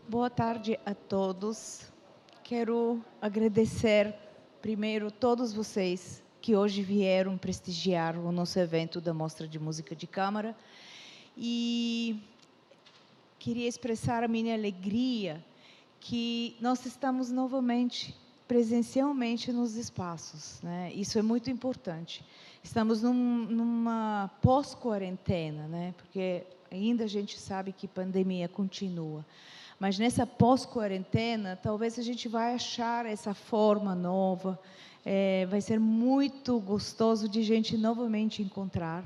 Boa tarde a todos. Quero agradecer primeiro todos vocês que hoje vieram prestigiar o nosso evento da Mostra de Música de Câmara e queria expressar a minha alegria que nós estamos novamente presencialmente nos espaços, né? Isso é muito importante. Estamos numa pós-quarentena, né? Porque ainda a gente sabe que a pandemia continua. Mas nessa pós-quarentena, talvez a gente vai achar essa forma nova. Vai ser muito gostoso de a gente novamente encontrar.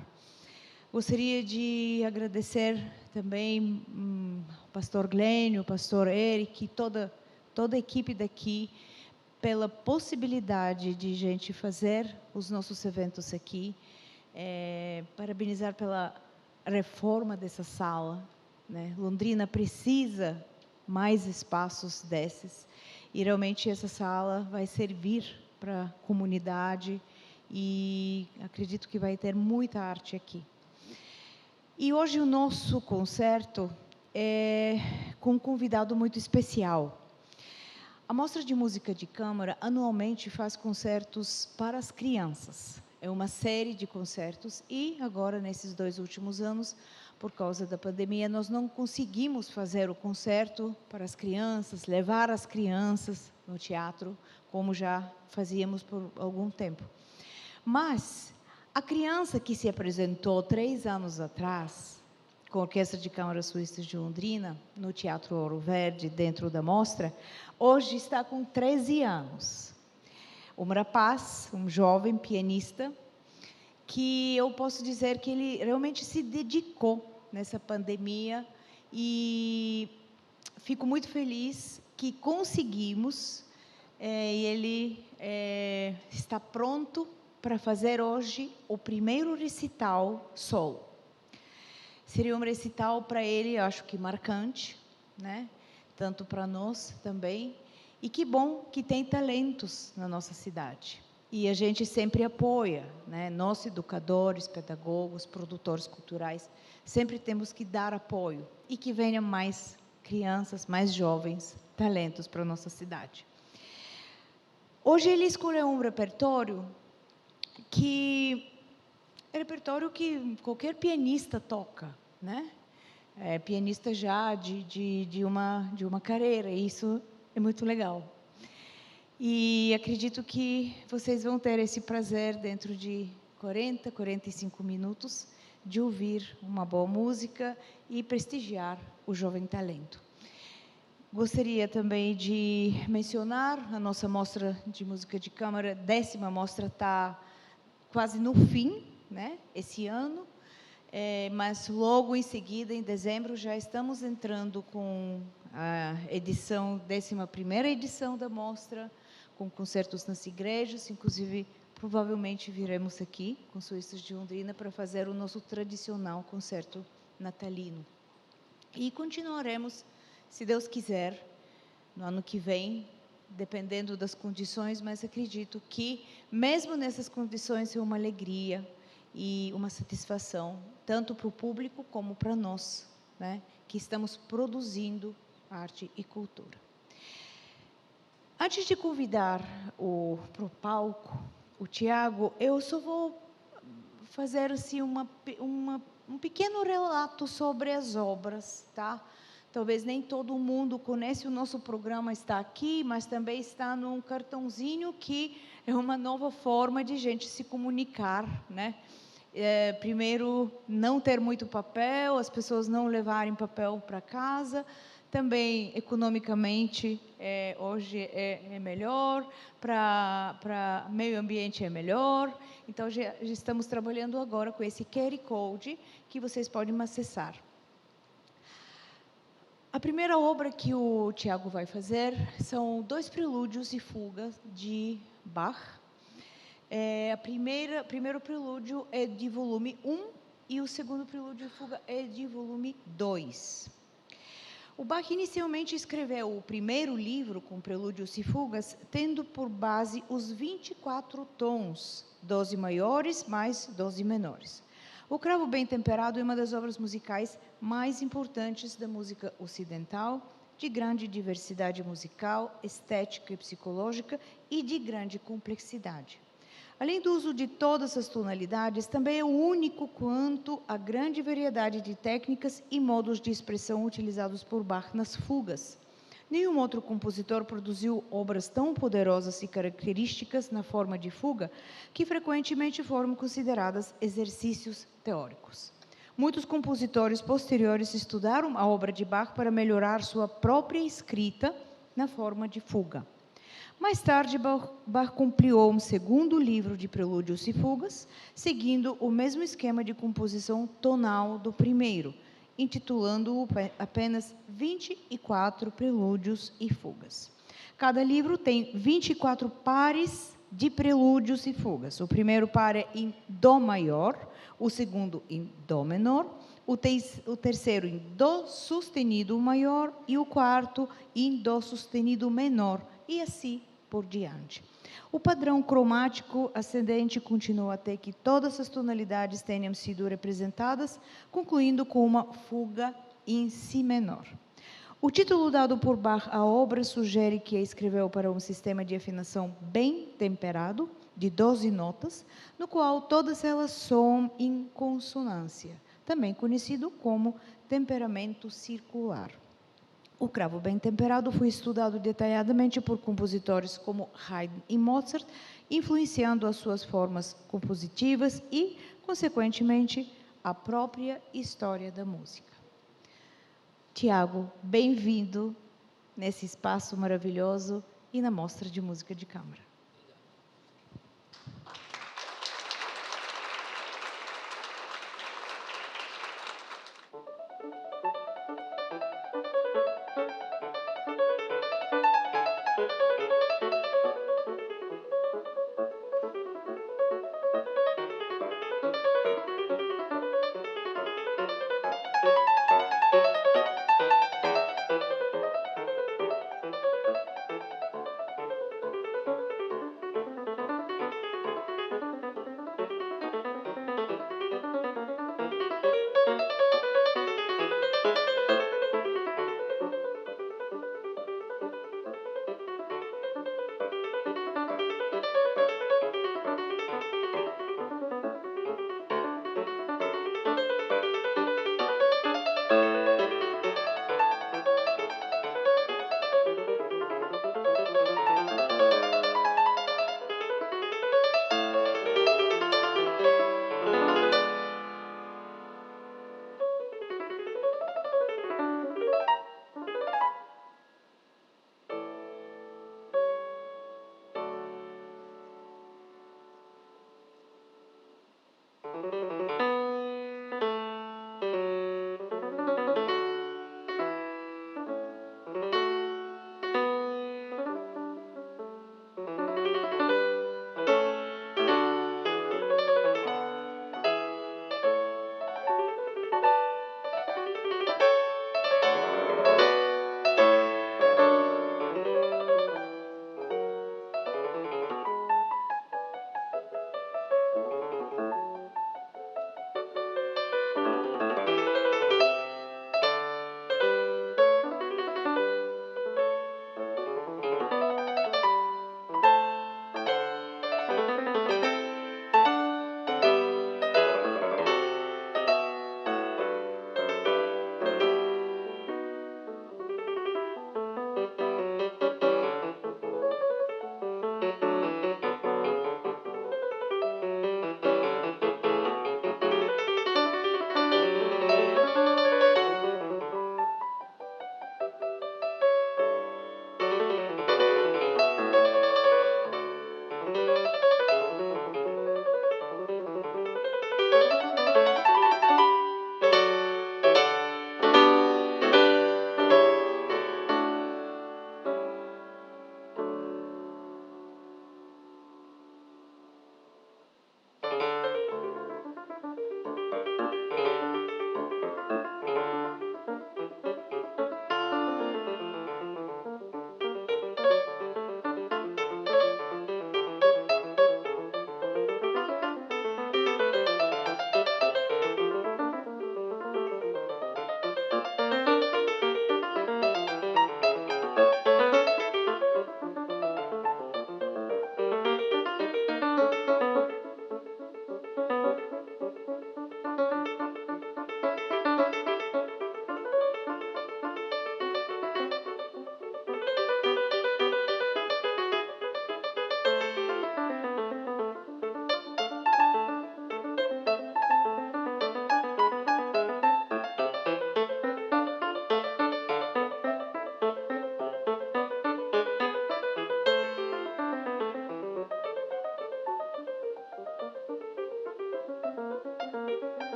Gostaria de agradecer também o pastor Glênio, o pastor Eric, toda a equipe daqui, pela possibilidade de a gente fazer os nossos eventos aqui. Parabenizar pela reforma dessa sala, né? Londrina precisa mais espaços desses, e realmente essa sala vai servir para a comunidade, e acredito que vai ter muita arte aqui. E hoje o nosso concerto é com um convidado muito especial. A Mostra de Música de Câmara anualmente faz concertos para as crianças. É uma série de concertos e agora, nesses 2 últimos anos, por causa da pandemia, nós não conseguimos fazer o concerto para as crianças, levar as crianças no teatro, como já fazíamos por algum tempo. Mas a criança que se apresentou 3 anos atrás, com a Orquestra de Câmara Suíça de Londrina, no Teatro Ouro Verde, dentro da mostra, hoje está com 13 anos. Um rapaz, um jovem pianista, que eu posso dizer que ele realmente se dedicou nessa pandemia, e fico muito feliz que conseguimos, e ele está pronto para fazer hoje o primeiro recital solo. Seria um recital para ele, eu acho que marcante, né? Tanto para nós também. E que bom que tem talentos na nossa cidade. E a gente sempre apoia, né? Nós, educadores, pedagogos, produtores culturais, sempre temos que dar apoio. E que venham mais crianças, mais jovens, talentos para a nossa cidade. Hoje ele escolheu um repertório que qualquer pianista toca, né? Pianista já de uma carreira, e isso é muito legal. E acredito que vocês vão ter esse prazer dentro de 45 minutos de ouvir uma boa música e prestigiar o jovem talento. Gostaria também de mencionar a nossa Mostra de Música de Câmara, 10ª mostra, está quase no fim, né, esse ano, mas logo em seguida, em dezembro, já estamos entrando com a 11ª edição da mostra, com concertos nas igrejas, inclusive, provavelmente viremos aqui, com Suíços de Londrina, para fazer o nosso tradicional concerto natalino. E continuaremos, se Deus quiser, no ano que vem, dependendo das condições, mas acredito que, mesmo nessas condições, é uma alegria e uma satisfação, tanto para o público como para nós, né, que estamos produzindo arte e cultura. Antes de convidar para o palco o Tiago, eu só vou fazer assim, um pequeno relato sobre as obras, tá? Talvez nem todo mundo conhece, o nosso programa está aqui, mas também está num cartãozinho, que é uma nova forma de gente se comunicar, né? Primeiro, não ter muito papel, as pessoas não levarem papel para casa. Também, economicamente, hoje é melhor, para meio ambiente é melhor. Então, já estamos trabalhando agora com esse QR Code, que vocês podem acessar. A primeira obra que o Tiago vai fazer são 2 prelúdios e fugas de Bach. O primeiro prelúdio é de volume 1 e o segundo prelúdio e fuga é de volume 2. O Bach inicialmente escreveu o primeiro livro com prelúdios e fugas, tendo por base os 24 tons, 12 maiores mais 12 menores. O Cravo Bem Temperado é uma das obras musicais mais importantes da música ocidental, de grande diversidade musical, estética e psicológica e de grande complexidade. Além do uso de todas as tonalidades, também é único quanto à grande variedade de técnicas e modos de expressão utilizados por Bach nas fugas. Nenhum outro compositor produziu obras tão poderosas e características na forma de fuga, que frequentemente foram consideradas exercícios teóricos. Muitos compositores posteriores estudaram a obra de Bach para melhorar sua própria escrita na forma de fuga. Mais tarde, Bach compilou um segundo livro de prelúdios e fugas, seguindo o mesmo esquema de composição tonal do primeiro, intitulando-o apenas 24 prelúdios e fugas. Cada livro tem 24 pares de prelúdios e fugas. O primeiro par é em Dó maior, o segundo em Dó menor, o terceiro em Dó sustenido maior e o quarto em Dó sustenido menor, e assim por diante. O padrão cromático ascendente continua até que todas as tonalidades tenham sido representadas, concluindo com uma fuga em Si menor. O título dado por Bach à obra sugere que a escreveu para um sistema de afinação bem temperado, de 12 notas, no qual todas elas soam em consonância, também conhecido como temperamento circular. O cravo bem temperado foi estudado detalhadamente por compositores como Haydn e Mozart, influenciando as suas formas compositivas e, consequentemente, a própria história da música. Tiago, bem-vindo nesse espaço maravilhoso e na Mostra de Música de Câmara.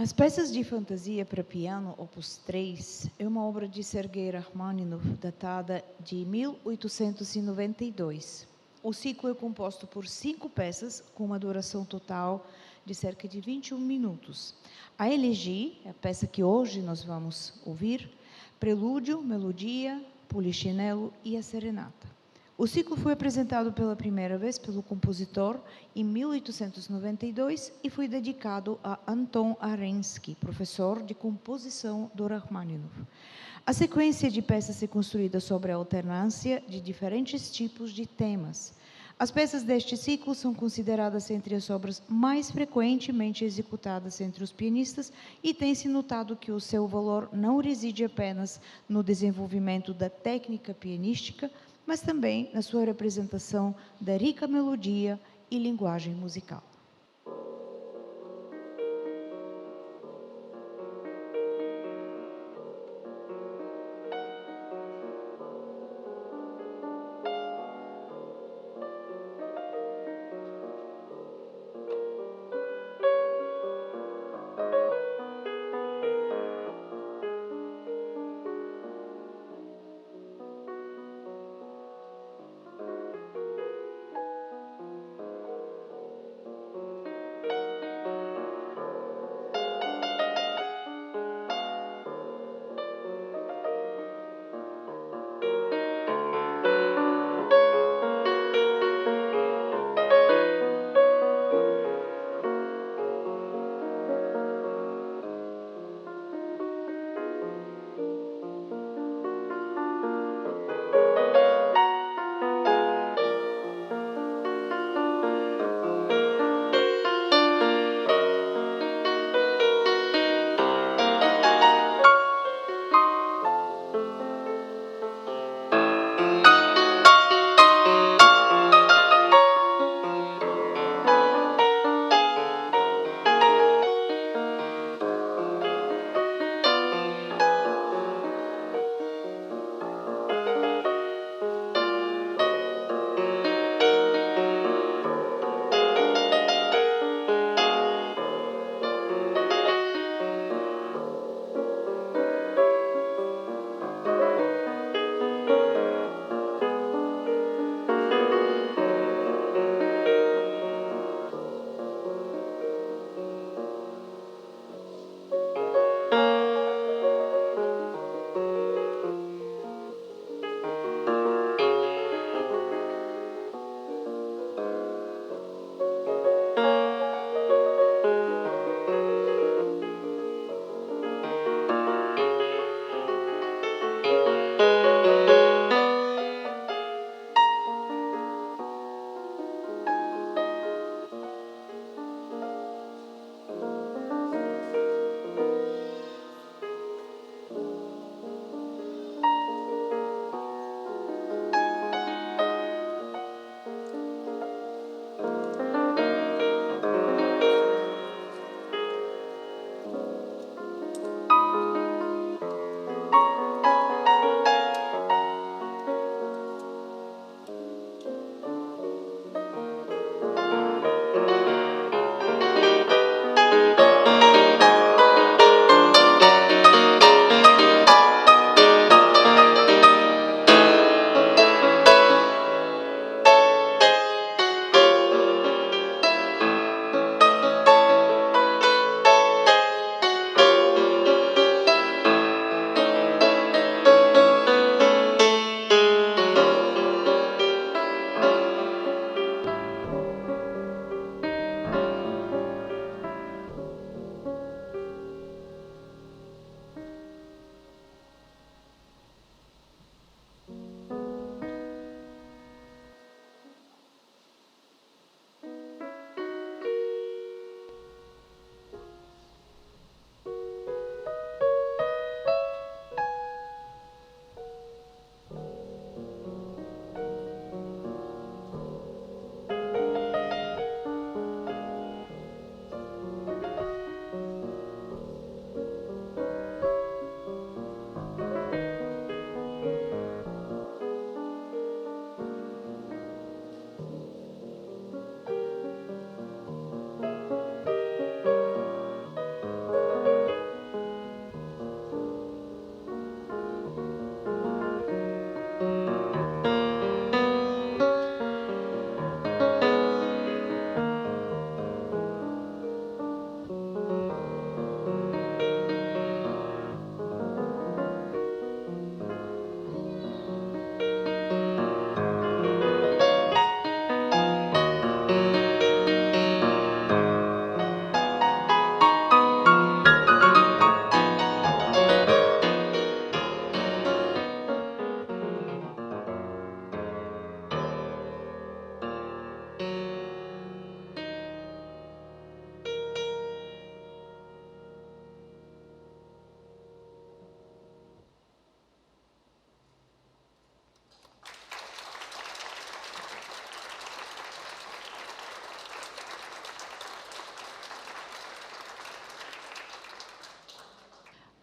As peças de fantasia para piano, opus 3, é uma obra de Sergei Rachmaninoff, datada de 1892. O ciclo é composto por 5 peças, com uma duração total de cerca de 21 minutos. A Elegie, a peça que hoje nós vamos ouvir, Prelúdio, Melodia, Polichinelo e a Serenata. O ciclo foi apresentado pela primeira vez pelo compositor em 1892 e foi dedicado a Anton Arensky, professor de composição do Rachmaninoff. A sequência de peças é construída sobre a alternância de diferentes tipos de temas. As peças deste ciclo são consideradas entre as obras mais frequentemente executadas entre os pianistas e tem-se notado que o seu valor não reside apenas no desenvolvimento da técnica pianística, mas também na sua representação da rica melodia e linguagem musical.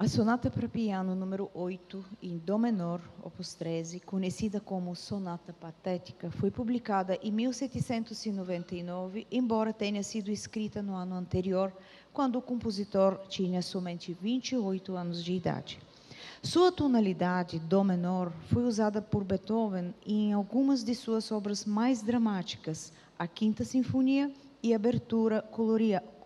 A sonata para piano número 8, em dó menor, opus 13, conhecida como Sonata Patética, foi publicada em 1799, embora tenha sido escrita no ano anterior, quando o compositor tinha somente 28 anos de idade. Sua tonalidade, dó menor, foi usada por Beethoven em algumas de suas obras mais dramáticas, a Quinta Sinfonia e a Abertura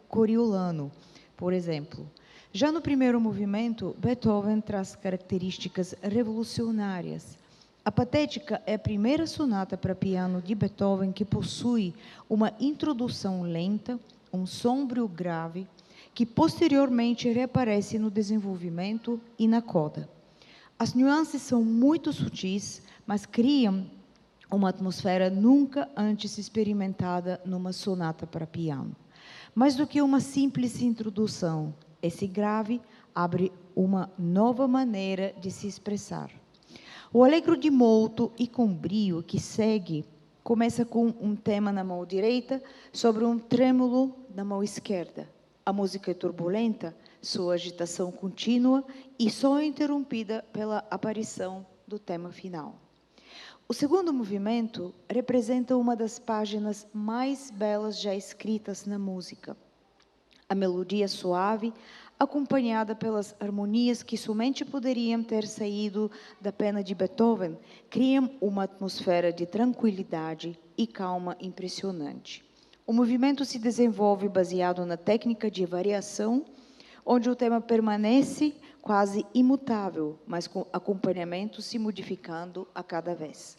Coriolano, por exemplo. Já no primeiro movimento, Beethoven traz características revolucionárias. A Patética é a primeira sonata para piano de Beethoven que possui uma introdução lenta, um sombrio grave, que posteriormente reaparece no desenvolvimento e na coda. As nuances são muito sutis, mas criam uma atmosfera nunca antes experimentada numa sonata para piano. Mais do que uma simples introdução, esse grave abre uma nova maneira de se expressar. O Allegro di molto e com brio que segue começa com um tema na mão direita sobre um trêmulo na mão esquerda. A música é turbulenta, sua agitação contínua e só interrompida pela aparição do tema final. O segundo movimento representa uma das páginas mais belas já escritas na música. A melodia suave, acompanhada pelas harmonias que somente poderiam ter saído da pena de Beethoven, criam uma atmosfera de tranquilidade e calma impressionante. O movimento se desenvolve baseado na técnica de variação, onde o tema permanece quase imutável, mas com acompanhamento se modificando a cada vez.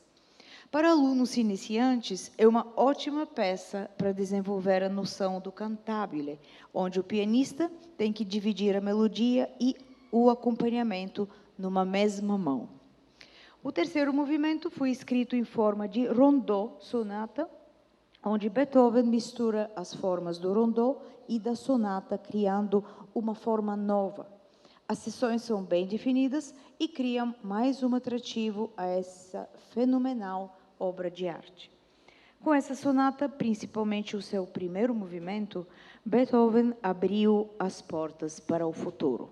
Para alunos iniciantes, é uma ótima peça para desenvolver a noção do cantabile, onde o pianista tem que dividir a melodia e o acompanhamento numa mesma mão. O terceiro movimento foi escrito em forma de rondô sonata, onde Beethoven mistura as formas do rondô e da sonata, criando uma forma nova. As seções são bem definidas e criam mais um atrativo a essa fenomenal obra de arte. Com essa sonata, principalmente o seu primeiro movimento, Beethoven abriu as portas para o futuro.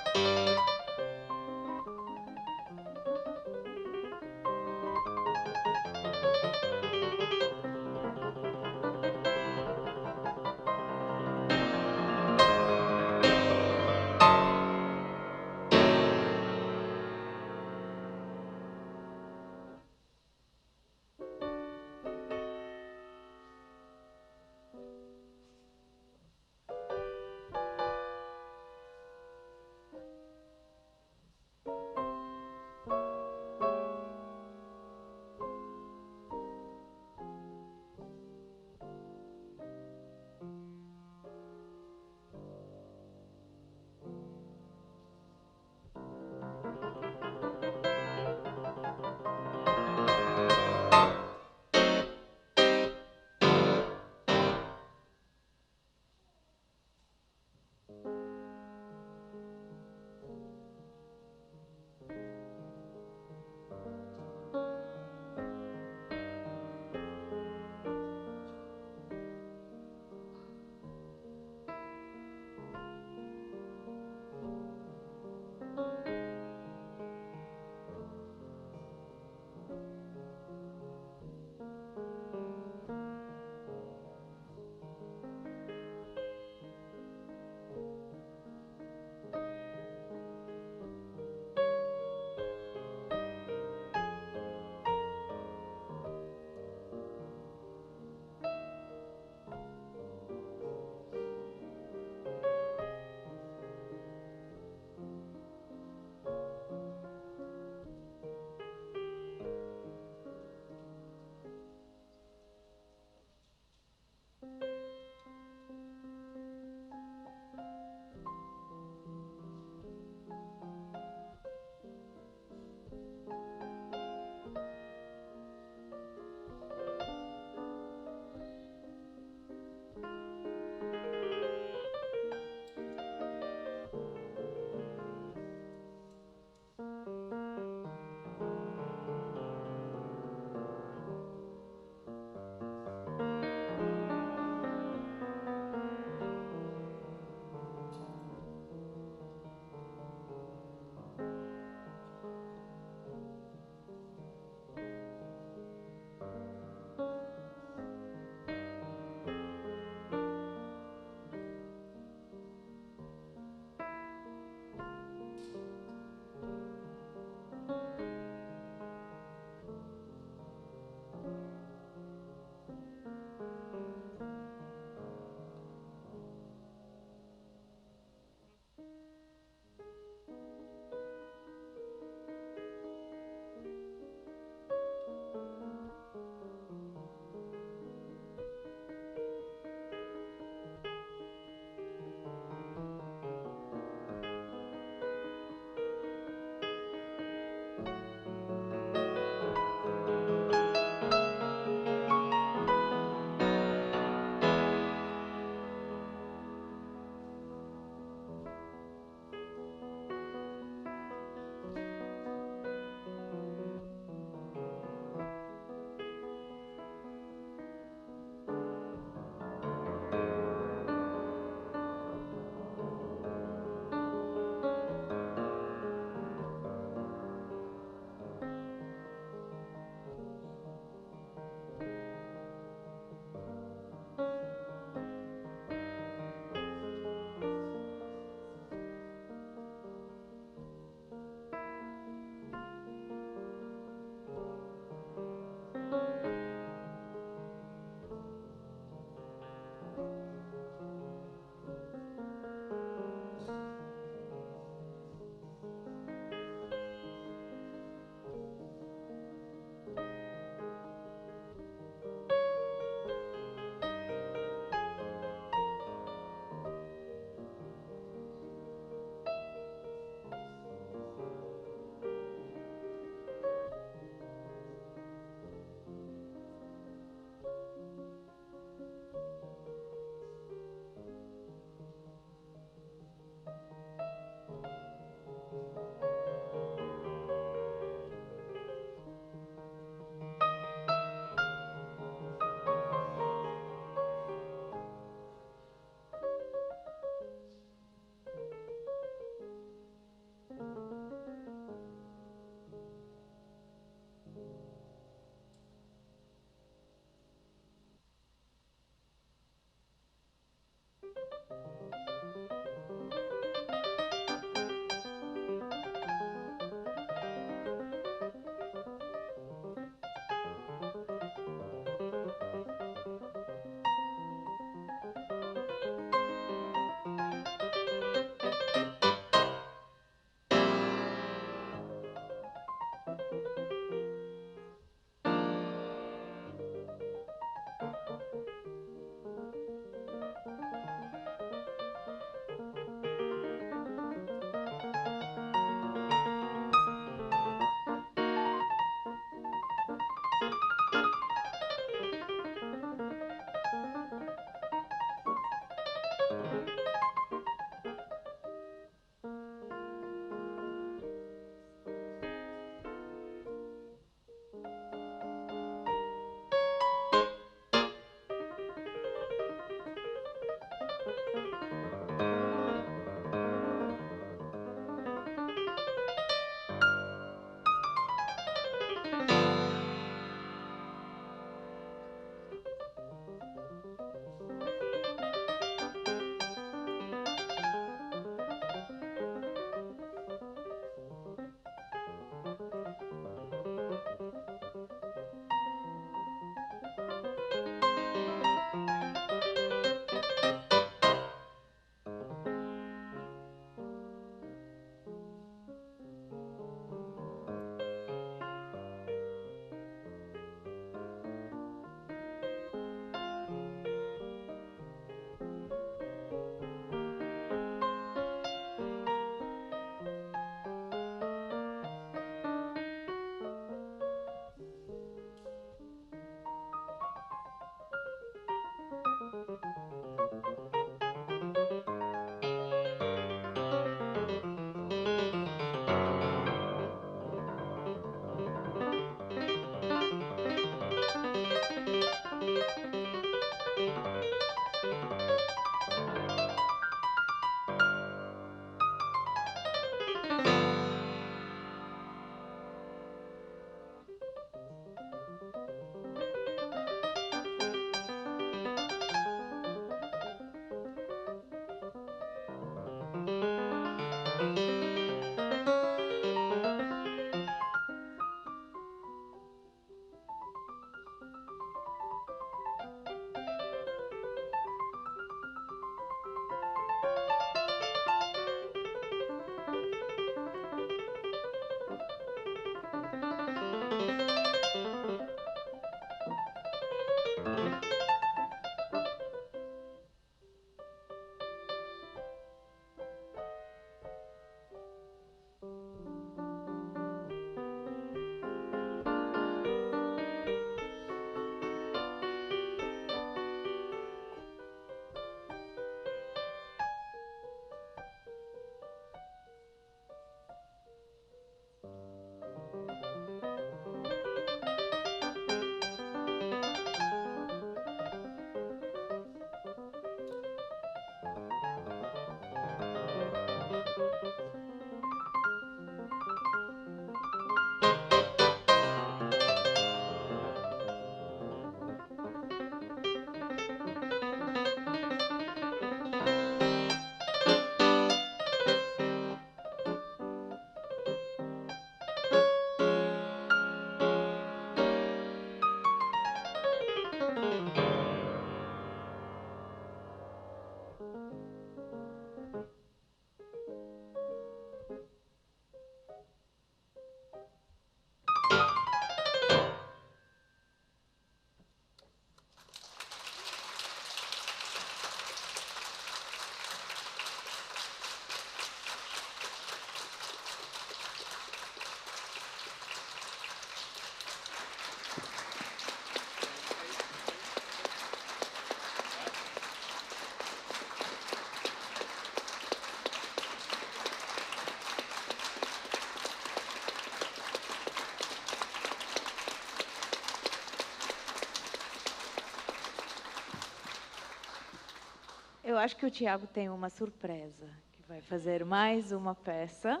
Eu acho que o Tiago tem uma surpresa, que vai fazer mais uma peça.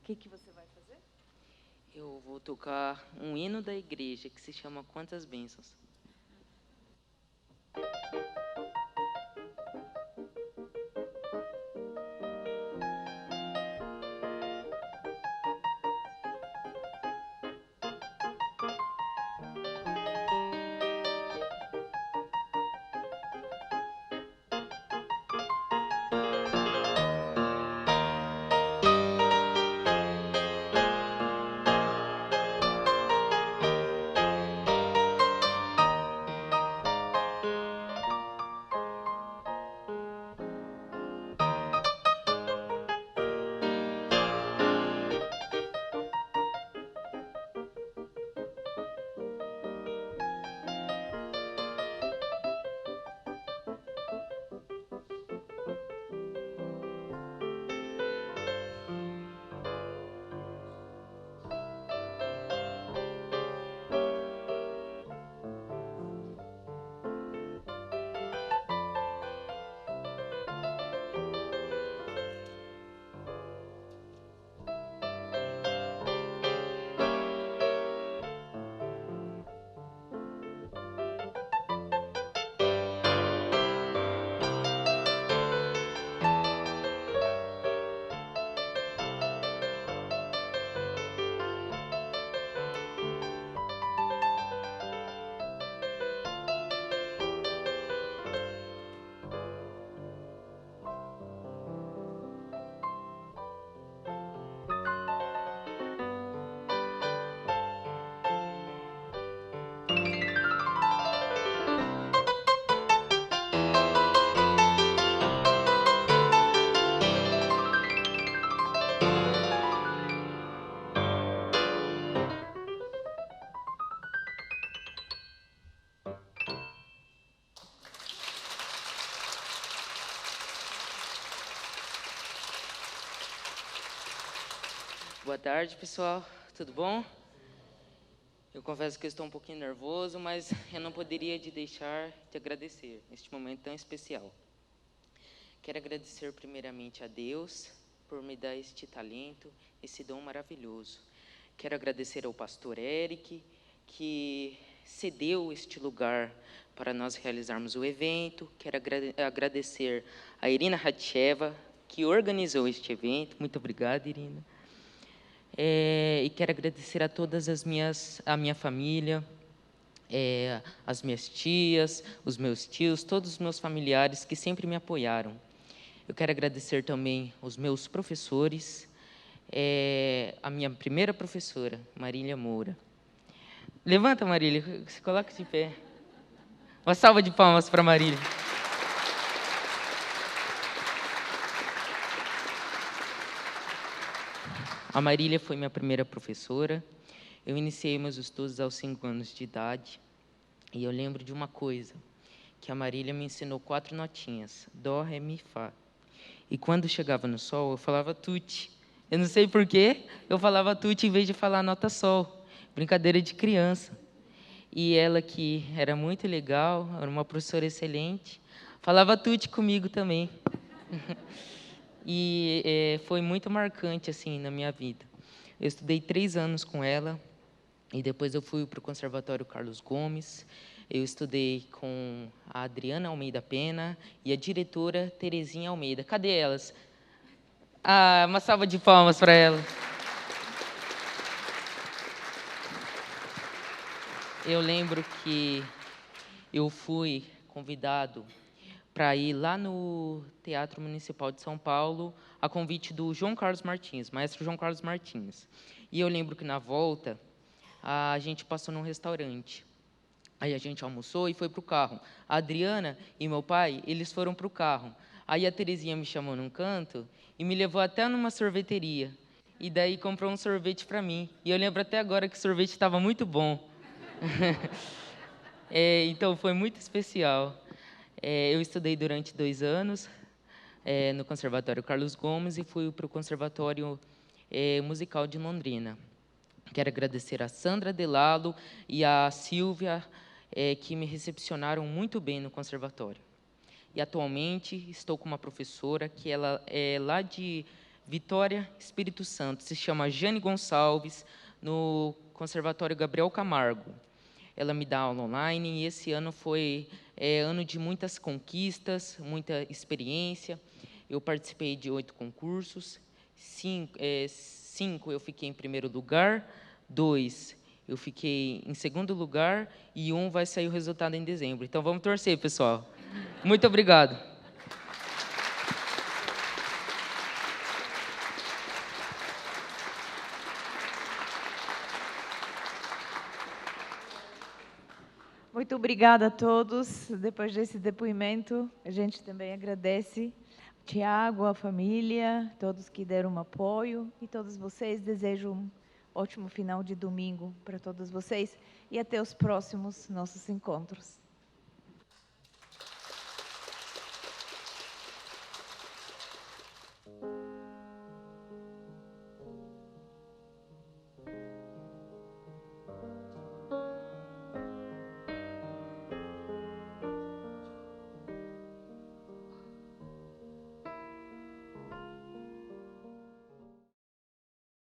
O que você vai fazer? Eu vou tocar um hino da igreja que se chama Quantas Bênçãos. Boa tarde, pessoal. Tudo bom? Eu confesso que eu estou um pouquinho nervoso, mas eu não poderia deixar de agradecer neste momento tão especial. Quero agradecer primeiramente a Deus por me dar este talento, esse dom maravilhoso. Quero agradecer ao pastor Eric, que cedeu este lugar para nós realizarmos o evento. Quero agradecer a Irina Ratcheva que organizou este evento. Muito obrigado, Irina. E quero agradecer a todas a minha família, as minhas tias, os meus tios, todos os meus familiares que sempre me apoiaram. Eu quero agradecer também os meus professores, a minha primeira professora, Marília Moura. Levanta, Marília, se coloca de pé. Uma salva de palmas para Marília. A Marília foi minha primeira professora. Eu iniciei meus estudos aos 5 anos de idade. E eu lembro de uma coisa, que a Marília me ensinou 4 notinhas, dó, ré, mi, fá. E quando chegava no sol, eu falava tutti. Eu não sei porquê, eu falava tutti em vez de falar nota sol. Brincadeira de criança. E ela, que era muito legal, era uma professora excelente, falava tutti comigo também. E foi muito marcante assim na minha vida. Eu estudei 3 anos com ela, e depois eu fui para o Conservatório Carlos Gomes. Eu estudei com a Adriana Almeida Pena e a diretora Terezinha Almeida. Cadê elas? Ah, uma salva de palmas para elas. Eu lembro que eu fui convidado para ir lá no Teatro Municipal de São Paulo, a convite do João Carlos Martins, maestro João Carlos Martins. E eu lembro que, na volta, a gente passou num restaurante. Aí a gente almoçou e foi para o carro. A Adriana e meu pai, eles foram para o carro. Aí a Terezinha me chamou num canto e me levou até numa sorveteria. E daí comprou um sorvete para mim. E eu lembro até agora que o sorvete estava muito bom. Então, foi muito especial. Eu estudei durante 2 anos no Conservatório Carlos Gomes e fui para o Conservatório Musical de Londrina. Quero agradecer a Sandra Delalo e a Silvia, que me recepcionaram muito bem no conservatório. E, atualmente, estou com uma professora que ela é lá de Vitória, Espírito Santo, se chama Jane Gonçalves, no Conservatório Gabriel Camargo. Ela me dá aula online e esse ano foi ano de muitas conquistas, muita experiência. Eu participei de 8 concursos, 5 eu fiquei em primeiro lugar, 2 eu fiquei em segundo lugar e 1 vai sair o resultado em dezembro. Então, vamos torcer, pessoal. Muito obrigado. Muito obrigada a todos. Depois desse depoimento, a gente também agradece o Tiago, a família, todos que deram um apoio, e todos vocês. Desejo um ótimo final de domingo para todos vocês e até os próximos nossos encontros.